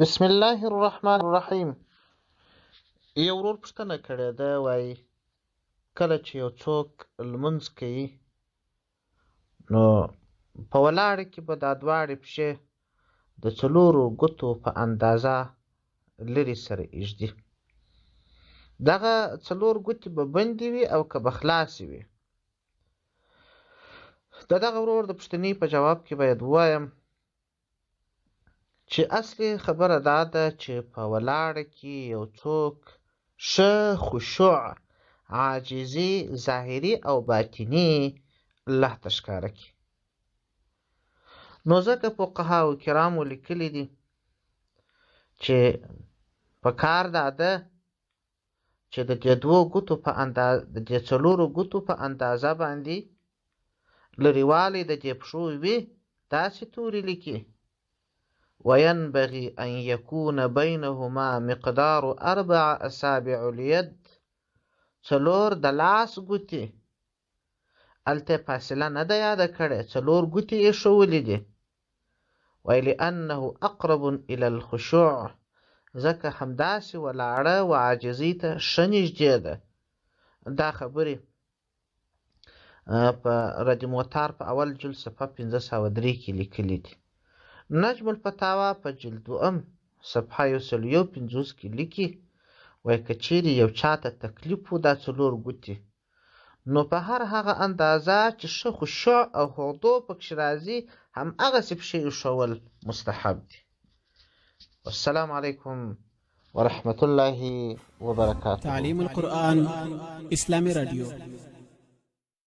بسم الله الرحمن الرحیم. یو ورور پوښتنه کړې ده، وایي کله چې یو څوک لمونځ کوي نو په ولاړه کې به دا دواړې پښې د څلورو ګوتو په اندازه لرې سره ایږدي. دغه څلور ګوتې به بندې وي او که به خلاصې وي. د دغه ورور د پوښتنې په جواب کې باید ووایم چې اصلي خبره دا ده چې په ولاړه کې یو څوک ښه خشوع، عاجزي ظاهري او باطني الله ته ښکاره کړي. نو ځکه فقهاو کرامو لیکلي دي چې په کار دا ده چې د دې دوو ګوتو په اندازه د دې څلورو ګوتو په اندازه باندې لرېوالی د دې پښو وي، داسې تورې لیکي: وینبغي ان یکون بینهما مقدار 4 اصابع الید. څلور د لاس ګوتې، هلته فاصله نه ده یاده کړې، څلور ګوتې یې ښولي دي. ولانه اقرب الى الخشوع، ځکه همداسې ولاړه و عاجزۍ ته ښه نږدې ده. دا خبرې په رد موتار په اول جلد صفحه 503 کې لیکلي دي. نجم الفتاوا په جلد 2 صفحه 151 کې لیکي، وایي که چیرې یو چاته تکلیف و دا څلور ګوتې، نو په هر هغه اندازه چې ښه خشوع او خضوع پکې راځي همهغسې پښې ایښول مستحب دي. والسلام علیکم ورحمة الله وبرکاته. تعلیم القرآن اسلامی رادیو.